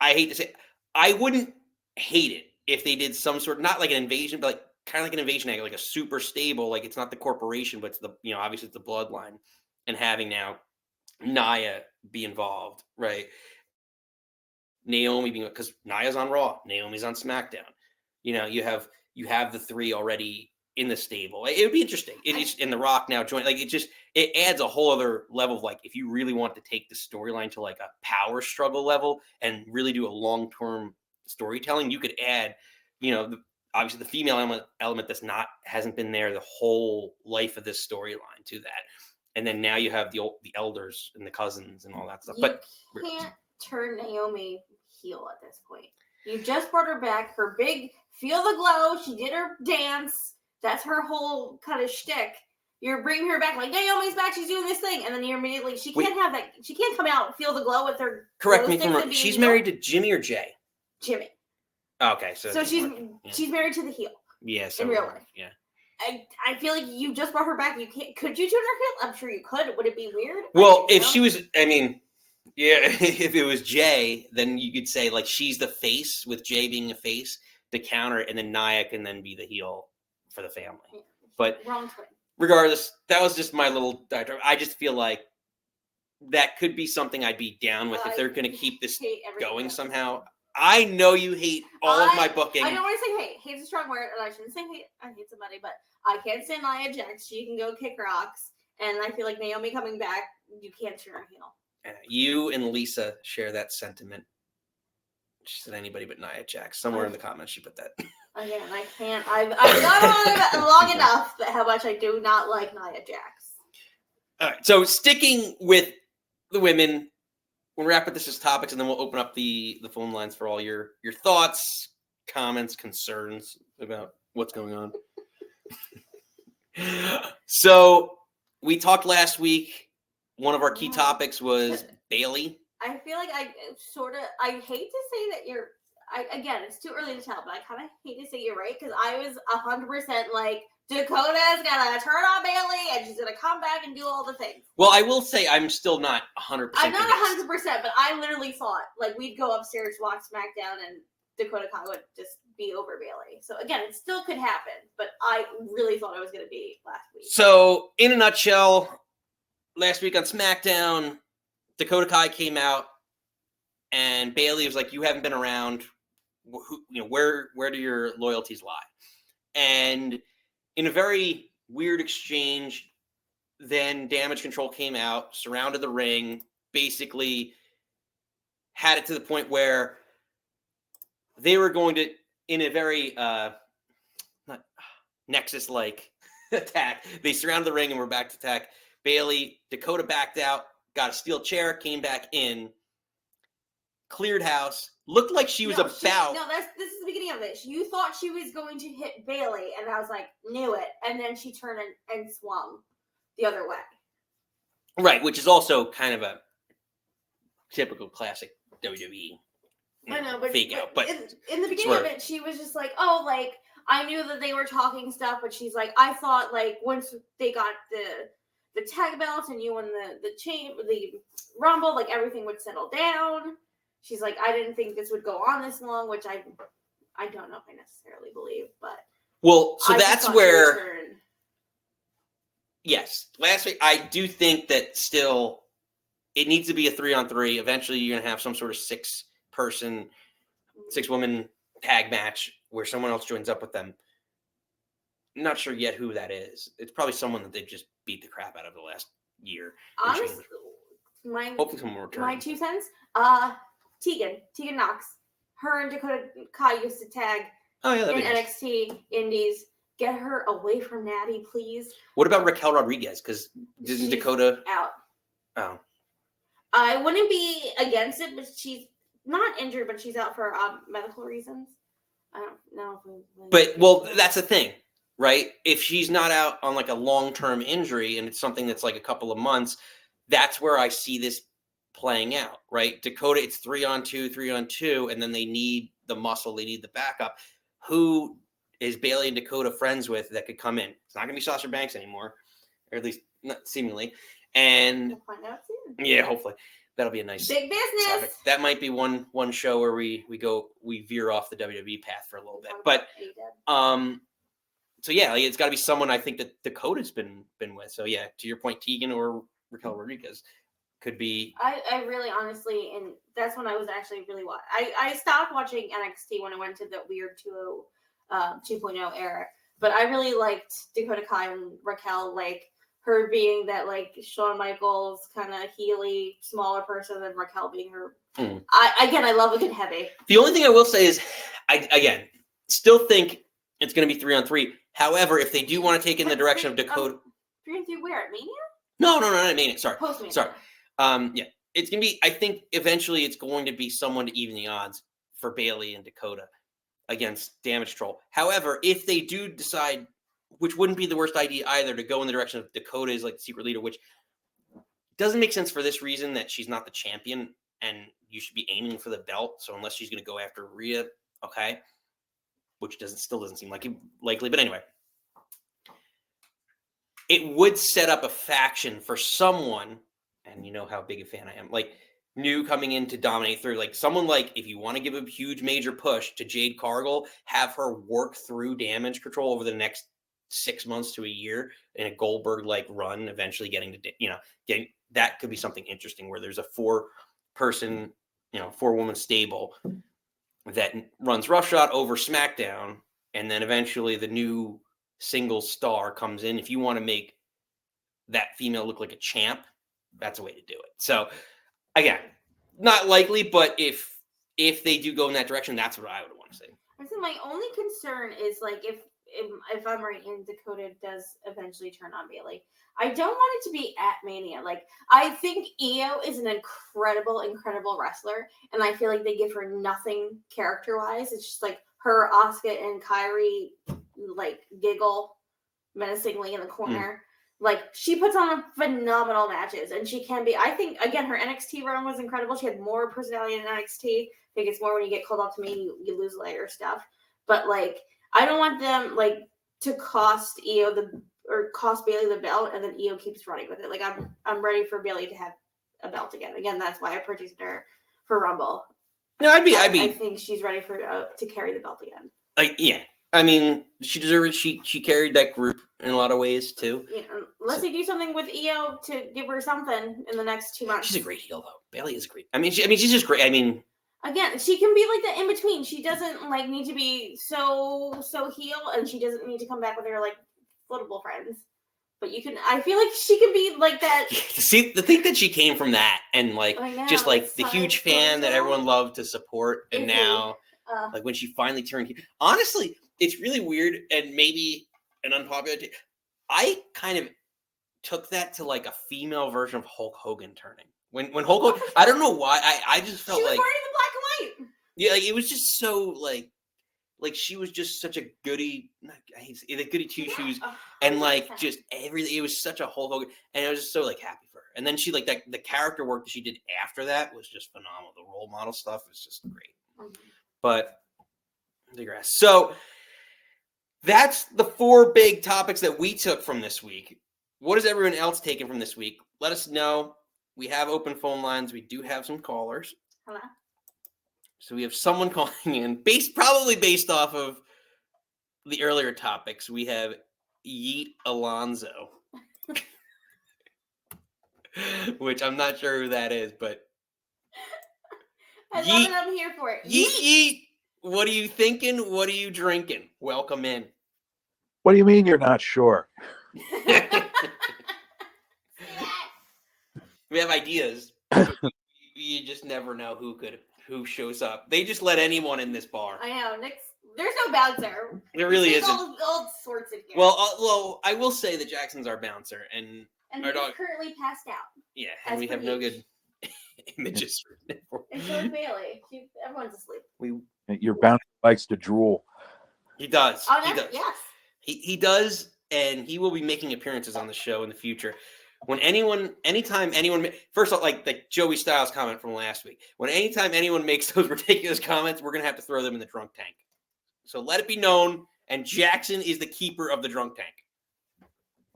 I hate to say, I wouldn't hate it if they did some sort, not like an invasion, but like kind of like an invasion angle, like a super stable, like it's not the corporation, but it's the, obviously it's the bloodline, and having now Nia be involved, right? Naomi being, because Nia's on Raw, Naomi's on SmackDown. You have the three already in the stable. It would be interesting. It's in The Rock now joined. Like it adds a whole other level of like, if you really want to take the storyline to like a power struggle level and really do a long-term storytelling, you could add, obviously the female element hasn't been there the whole life of this storyline to that. And then now you have the elders and the cousins and all that stuff. But you can't turn Naomi heel at this point. You just brought her back. Her big feel the glow. She did her dance. That's her whole kind of shtick. You're bringing her back like, Naomi's back. She's doing this thing. And then you're immediately, she can't have that. She can't come out and feel the glow with her. Correct me if I'm wrong. She's married to Jimmy or Jay? Jimmy. Okay. So she's married to the heel. Yeah. So in real life. Yeah. I feel like you just brought her back. Could you turn her heel? I'm sure you could. Would it be weird? Well, if she was, yeah, if it was Jay, then you could say like she's the face with Jay being a face to counter it, and then Nia can then be the heel for the family. Yeah. But wrong twin. Regardless, that was just my little diatribe. I just feel like that could be something I'd be down with if they're going to keep this going somehow. I know you hate all of my booking. I don't want to say hate. Hate's a strong word, and I shouldn't say hate. I hate somebody, but I can't stand Nia Jax. She can go kick rocks, and I feel like Naomi coming back, you can't turn her heel. You and Lisa share that sentiment. She said anybody but Nia Jax. Somewhere in the comments she put that. Again, I can't. I've gone on long enough that how much I do not like Nia Jax. All right. So sticking with the women, we'll wrap up this as topics, and then we'll open up the phone lines for all your thoughts, comments, concerns about what's going on. So we talked last week. One of our key topics was Bayley. I feel like I hate to say that again, it's too early to tell, but I kind of hate to say you're right, because I was 100% like, Dakota's gonna turn on Bayley and she's gonna come back and do all the things. Well, I will say I'm still not 100%. I'm not 100%, but I literally thought like we'd go upstairs, watch SmackDown, and Dakota Kai would just be over Bayley. So again, it still could happen, but I really thought it was gonna be last week. So in a nutshell, last week on SmackDown, Dakota Kai came out, and Bayley was like, "You haven't been around. Where do your loyalties lie?" And in a very weird exchange, then Damage Control came out, surrounded the ring, basically had it to the point where they were going to, in a very Nexus-like attack, they surrounded the ring and were back to attack. Bayley, Dakota backed out, got a steel chair, came back in, cleared house, looked like she was this is the beginning of it. You thought she was going to hit Bayley, and I was like, knew it. And then she turned and swung the other way. Right, which is also kind of a typical classic WWE. I know, but fake out. But in the beginning of it, she was just like, oh, like, I knew that they were talking stuff, but she's like, I thought, like, once they got the tag belts and you won the Rumble, like, everything would settle down. She's like, I didn't think this would go on this long, which I don't know if I necessarily believe, but that's where. Yes, last week I do think that still it needs to be a 3-on-3. Eventually, you're gonna have some sort of 6-woman tag match where someone else joins up with them. I'm not sure yet who that is. It's probably someone that they've just beat the crap out of the last year. Honestly, hopefully someone will return. My 2 cents. Tegan Knox. Her and Dakota Kai used to tag in NXT Indies. Get her away from Natty, please. What about Raquel Rodriguez? Because isn't Dakota out? Oh. I wouldn't be against it, but she's not injured, but she's out for medical reasons. I don't know. But, that's the thing, right? If she's not out on like a long-term injury and it's something that's like a couple of months, that's where I see this playing out, right? Dakota, it's 3-on-2, and then they need the muscle, they need the backup. Who is Bayley and Dakota friends with that could come in. It's not going to be Sasha Banks anymore, or at least not seemingly. And We'll find out soon. yeah, hopefully that'll be a nice Big business. topic. That might be one show where we veer off the WWE path for a little bit. But so yeah, like, it's got to be someone I think that Dakota's been with. So yeah, to your point, Tegan or Raquel Rodriguez could be. I really honestly, and that's when I was actually really I stopped watching NXT when I went to the weird 2.0 era. But I really liked Dakota Kai and Raquel, like her being that like Shawn Michaels kind of heely, smaller person, than Raquel being her. I love a good heavy. The only thing I will say is, I still think it's going to be 3-on-3. However, if they do want to take in the direction of Dakota, 3-on-3 where at Mania? No, not Mania. Sorry, Post-Mania. Sorry. Yeah, it's going to be. I think eventually it's going to be someone to even the odds for Bayley and Dakota against Damage Control. However, if they do decide, which wouldn't be the worst idea either, to go in the direction of Dakota is like the secret leader, which doesn't make sense for this reason that she's not the champion and you should be aiming for the belt. So unless she's going to go after Rhea, okay, which still doesn't seem likely. But anyway, it would set up a faction for someone, and you know how big a fan I am, like new coming in to dominate through, like someone like, if you want to give a huge major push to Jade Cargill, have her work through Damage Control over the next 6 months to a year in a Goldberg like run, eventually getting that could be something interesting where there's a 4-person, 4-woman stable that runs roughshod over SmackDown, and then eventually the new single star comes in. If you want to make that female look like a champ, that's a way to do it. So again, not likely, but if they do go in that direction, that's what I would want to see. I think my only concern is like if I'm right and Dakota does eventually turn on Bayley, I don't want it to be at Mania. Like, I think Io is an incredible wrestler, and I feel like they give her nothing character-wise. It's just like her, Asuka, and Kairi like giggle menacingly in the corner. Like, she puts on phenomenal matches, and she can be. I think again, her NXT run was incredible. She had more personality in NXT. I think it's more when you get called up to me, you lose later stuff. But like, I don't want them like to cost cost Bayley the belt, and then Io keeps running with it. Like, I'm ready for Bayley to have a belt again. Again, that's why I purchased her for Rumble. No, I think she's ready for to carry the belt again. Like, yeah, I mean, she deserved it. She carried that group in a lot of ways too. Yeah, unless they do something with Io to give her something in the next 2 months. She's a great heel though. Bayley is great. She's just great. I mean, again, she can be like the in between. She doesn't like need to be so heel, and she doesn't need to come back with her like floatable friends. But you can. I feel like she can be like that. See, the thing that she came from that, and like just like the huge fan that everyone loved to support, and now like when she finally turned. Honestly, it's really weird and maybe an unpopular. I kind of took that to like a female version of Hulk Hogan turning. When Hulk Hogan, I don't know why. I just felt she was like wearing the black and white. Yeah, like it was just so like she was just such a goody. I hate to say, the goody two shoes, and like just everything. It was such a Hulk Hogan, and I was just so like happy for her. And then she like that the character work that she did after that was just phenomenal. The role model stuff was just great. But I digress. So that's the 4 big topics that we took from this week. What is everyone else taking from this week? Let us know. We have open phone lines. We do have some callers. Hello. So we have someone calling in, probably based off of the earlier topics. We have Yeet Alonzo, which I'm not sure who that is, but I love it. I'm here for it. Yeet. What are you thinking? What are you drinking? Welcome in. What do you mean you're not sure? We have ideas. You just never know who shows up. They just let anyone in this bar. I know. There's no bouncer. There really isn't. All sorts of here. Well, I will say that Jackson's our bouncer, and our dog currently passed out. Yeah, and we have no good images. And so is Bayley. Everyone's asleep. Your bouncer likes to drool. He does. Oh, he does. Yes. He does, and he will be making appearances on the show in the future. Anytime anyone, first of all, like Joey Styles' comment from last week, anytime anyone makes those ridiculous comments, we're going to have to throw them in the drunk tank. So let it be known, And Jackson is the keeper of the drunk tank.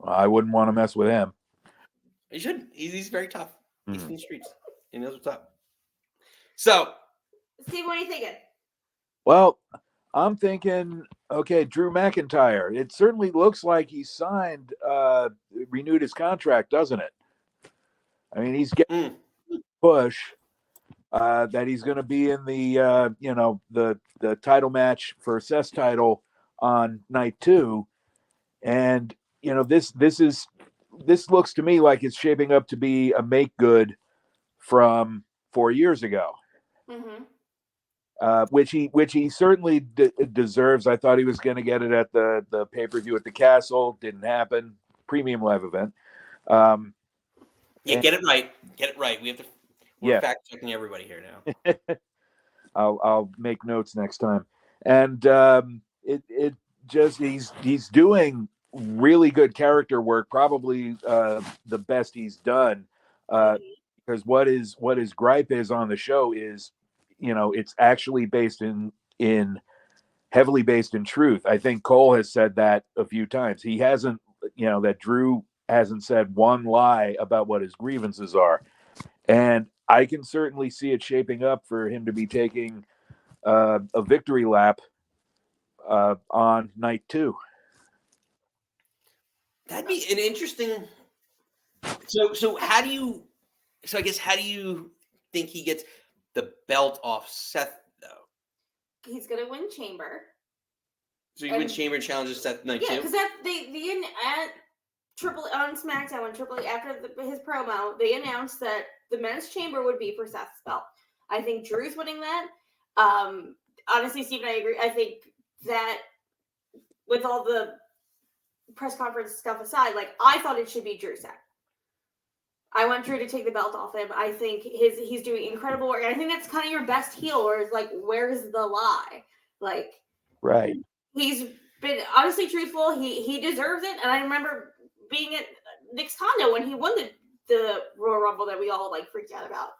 I wouldn't want to mess with him. He shouldn't. He's very tough. He's Mhm. from the streets. He knows what's up. So, Steve, what are you thinking? Well, I'm thinking, okay, Drew McIntyre. It certainly looks like he signed, renewed his contract, doesn't it? I mean, he's getting push that he's going to be in the, the title match for Seth's title on night 2, and this looks to me like it's shaping up to be a make good from 4 years ago. Mm-hmm. Which he certainly deserves. I thought he was going to get it at the pay-per-view at the Castle. Didn't happen. Premium live event. get it right. Get it right. We're fact checking everybody here now. I'll make notes next time. And it just he's doing really good character work. Probably the best he's done. Because what his gripe is on the show is, it's actually based in heavily based in truth. I think Cole has said that a few times. He hasn't, that Drew hasn't said one lie about what his grievances are. And I can certainly see it shaping up for him to be taking a victory lap on night 2. That'd be an interesting. So how do you think he gets the belt off Seth, though? He's gonna win Chamber. So he wins Chamber and challenges Seth night 2? Because at Triple on SmackDown when Triple after his promo, they announced that the men's Chamber would be for Seth's belt. I think Drew's winning that. Honestly, Steve and I agree. I think that with all the press conference stuff aside, I thought it should be Drew Seth. I want Drew to take the belt off him. I think he's doing incredible work. And I think that's kind of your best heel, where it's where's the lie? Right. He's been honestly truthful. He deserves it. And I remember being at Nick's condo when he won the Royal Rumble that we all freaked out about.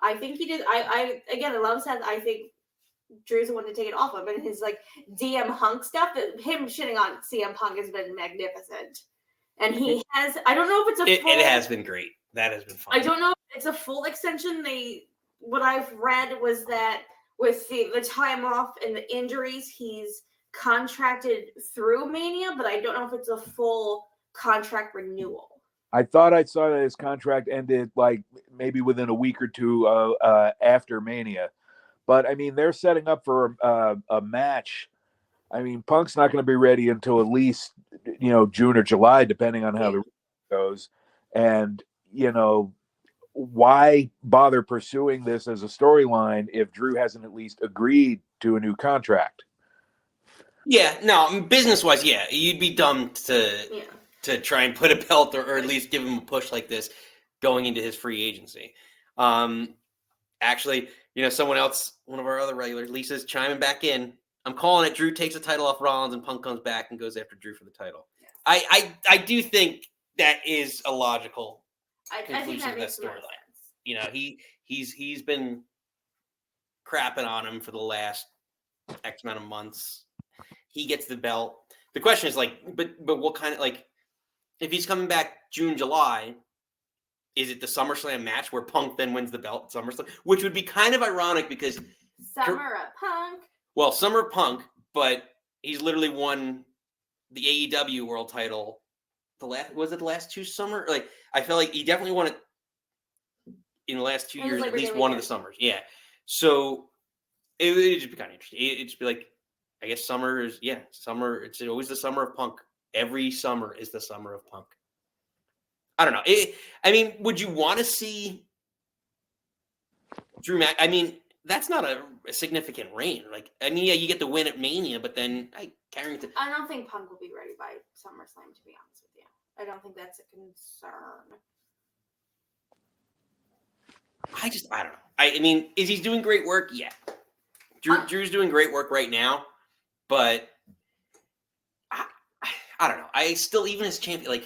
I think he did. I love Seth. I think Drew's the one to take it off him. And his DM Hunk stuff, him shitting on CM Punk has been magnificent. And he has, I don't know if it's it has been great. That has been fun. I don't know if it's a full extension. What I've read was that with the time off and the injuries, he's contracted through Mania, but I don't know if it's a full contract renewal. I thought I saw that his contract ended maybe within a week or two after Mania. But I mean, they're setting up for a match. I mean, Punk's not going to be ready until at least, June or July, depending on how the goes. And, why bother pursuing this as a storyline if Drew hasn't at least agreed to a new contract? Yeah, no, business-wise, yeah, you'd be dumb to try and put a belt or at least give him a push like this going into his free agency. Actually, someone else, one of our other regulars, Lisa's chiming back in. I'm calling it. Drew takes the title off Rollins and Punk comes back and goes after Drew for the title. I do think that is a logical conclusion to that storyline. He's been crapping on him for the last X amount of months. He gets the belt. The question is but what kind of if he's coming back June, July, is it the SummerSlam match where Punk then wins the belt at SummerSlam? Which would be kind of ironic because Summer of Punk. Well, Summer of Punk, but he's literally won the AEW World Title. Was it the last 2 summer? I feel like he definitely won it in the last 2 years, at least one of the summers. Yeah. So it would just be kind of interesting. It'd just be I guess summer is summer. It's always the summer of Punk. Every summer is the summer of Punk. I don't know. Would you want to see Drew Mac? That's not a significant reign. You get the win at Mania, but then carrying it. I don't think Punk will be ready by SummerSlam, to be honest with you. I don't think that's a concern. I don't know. Is he doing great work? Yeah. Drew's doing great work right now, but I don't know. I still, even as champion,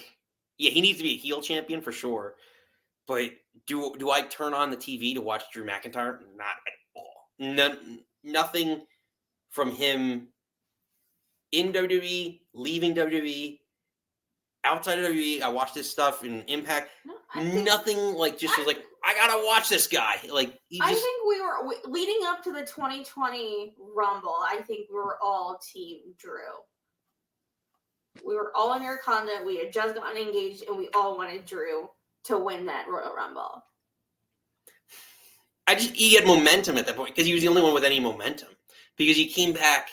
he needs to be a heel champion for sure. But do I turn on the TV to watch Drew McIntyre? Not at all. Nothing from him in WWE, leaving WWE, outside of WWE. I watched this stuff in Impact. No, Nothing like just was like, I gotta watch this guy. Like I think we were leading up to the 2020 Rumble. I think we were all Team Drew. We were all Intercontinental. We had just gotten engaged, and we all wanted Drew to win that Royal Rumble. He had momentum at that point because he was the only one with any momentum. Because he came back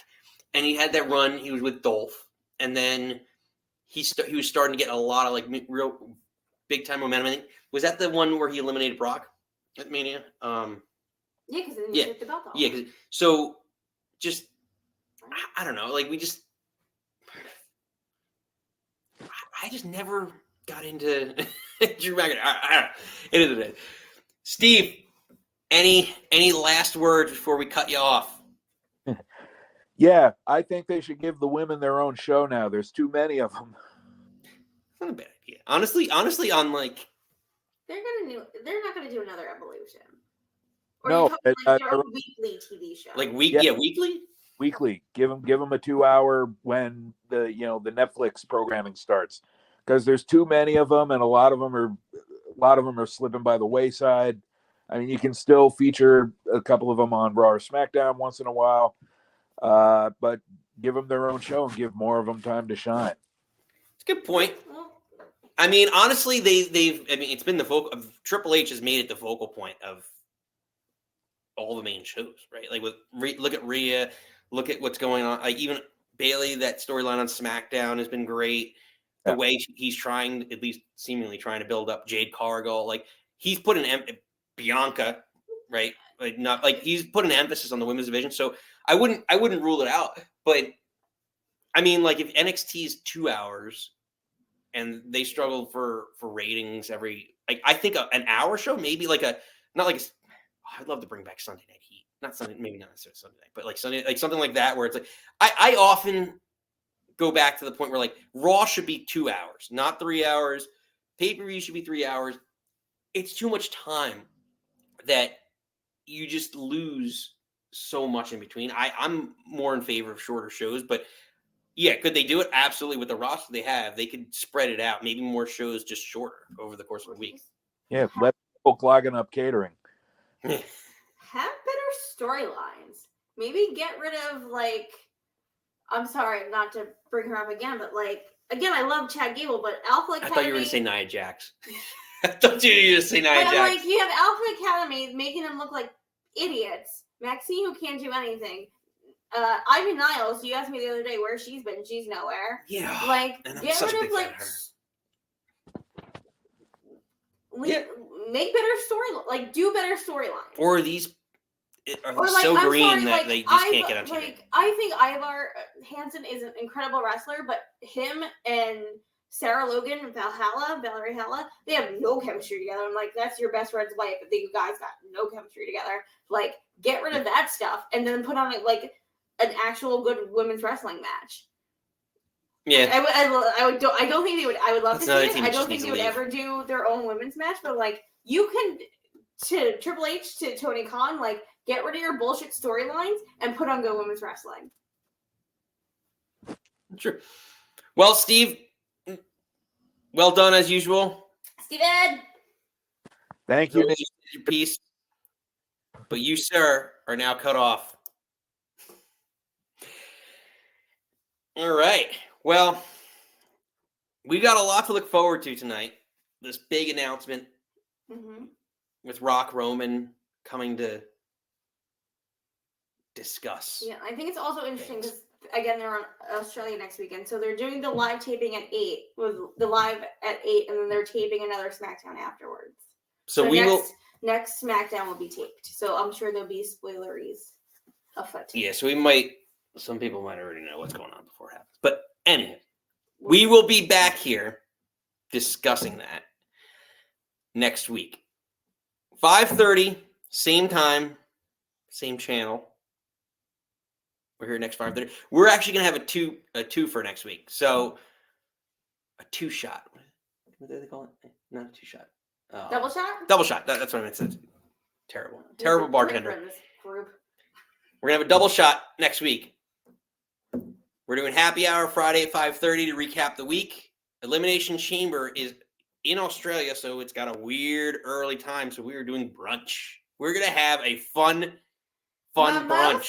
and he had that run. He was with Dolph, and then he was starting to get a lot of like real big time momentum. I think was that the one where he eliminated Brock at Mania? Yeah, because then he took the belt off. Yeah, so just I don't know. Like we just, I just never got into Drew McIntyre. I don't know. It is what it is. Steve, any last words before we cut you off? Yeah, I think they should give the women their own show now. There's too many of them. It's not a bad idea. Honestly, on like they're not gonna do another Evolution. Or No, like their own weekly TV show. Like weekly. Weekly. Give them a 2-hour when the Netflix programming starts, because there's too many of them, and a lot of them are slipping by the wayside. I mean, you can still feature a couple of them on Raw or SmackDown once in a while, but give them their own show and give more of them time to shine. It's a good point. I mean, honestly, it's been the focal. Triple H has made it the focal point of all the main shows, right? Like look at Rhea, look at what's going on. Like even Bayley, that storyline on SmackDown has been great. The way he's trying, at least seemingly trying to build up Jade Cargill, like he's put Bianca, right? Like not like he's put an emphasis on the women's division. So I wouldn't rule it out. But I mean, like if NXT is 2 hours and they struggle for ratings every, like I think an hour show, maybe like I'd love to bring back Sunday Night Heat. Not Sunday, maybe not necessarily Sunday night, but like Sunday, like something like that, where it's like I often go back to the point where like Raw should be 2 hours, not 3 hours. Pay-per-view should be 3 hours. It's too much time that you just lose so much in between. I'm more in favor of shorter shows, but yeah, could they do it? Absolutely. With the roster they have, they could spread it out. Maybe more shows, just shorter over the course of a week. Yeah, let people clogging up catering. Have better storylines. Maybe get rid of like. I'm sorry, not to bring her up again, but like again, I love Chad Gable, but Alpha Academy. I thought you were going to say Nia Jax. I thought you were going to say Nia Jax. Like you have Alpha Academy making them look like idiots. Maxine who can't do anything. Ivy Niles, you asked me the other day where she's been. She's nowhere. Yeah. Like get rid of like. Make better story, like do better storylines. Or these are like, so green that they just can't get on TV. Like I think Ivar Hansen is an incredible wrestler, but him and Sarah Logan, Valerie Hella, they have no chemistry together. I'm like, that's your best friend's wife, but you guys got no chemistry together. Like, get rid of that stuff and then put on like an actual good women's wrestling match. Yeah, I don't think they would. I would love to see it. I don't think they would leave. ever do their own women's match, but like you can to Triple H to Tony Khan, like get rid of your bullshit storylines and put on good women's wrestling. Sure. Well, Steve, well done as usual. Steven, thank you. Your piece, but you, sir, are now cut off. All right. Well, we got a lot to look forward to tonight. This big announcement with Rock Roman coming to discuss. Yeah, I think it's also interesting because, again, they're on Australia next weekend. So they're doing the live taping at 8, with the live at 8, and then they're taping another SmackDown afterwards. So next SmackDown will be taped. So I'm sure there'll be spoileries afoot. Yeah, so some people might already know what's going on before it happens. But anyway, we will be back here discussing that next week. 5:30, same time, same channel. We're here next 5:30. We're actually going to have a two for next week. So a 2-shot. What do they call it? Not a 2-shot. Double shot? Double shot. That's what I meant to say. Terrible. Terrible bartender. We're going to have a double shot next week. We're We're doing happy hour Friday at 5:30 to recap the week. Elimination Chamber is in Australia, so it's got a weird early time. So we are doing brunch. We're gonna have a fun brunch.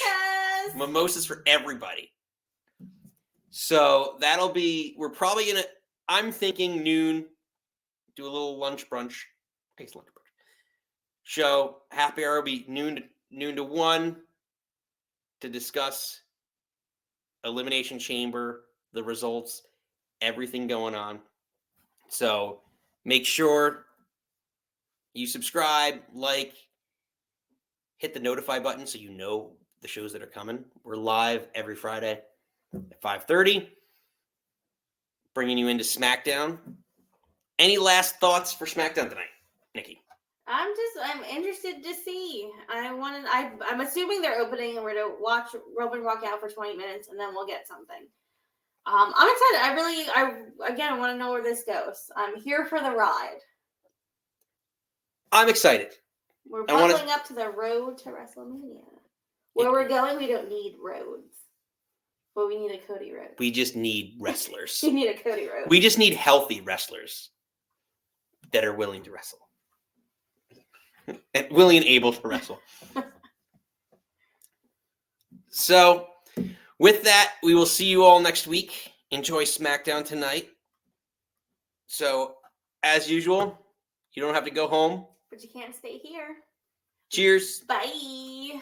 Mimosas for everybody. So that'll be. We're probably gonna. I'm thinking noon. Do a little lunch brunch. I guess lunch brunch. Show happy hour will be noon to 1 to discuss Elimination Chamber, the results, everything going on. So make sure you subscribe, like, hit the notify button so you know the shows that are coming. We're live every Friday at 5:30, bringing you into SmackDown. Any last thoughts for SmackDown tonight, Nikki? I'm interested to see. I'm assuming they're opening and we're to watch Roman walk out for 20 minutes and then we'll get something. I'm excited. I want to know where this goes. I'm here for the ride. I'm excited. We're buckling up to the road to WrestleMania. Where we're going, we don't need roads. But we need a Cody road. We just need wrestlers. We need a Cody road. We just need healthy wrestlers that are willing to wrestle. And willing and able to wrestle. So, with that, we will see you all next week. Enjoy SmackDown tonight. So, as usual, you don't have to go home. But you can't stay here. Cheers. Bye.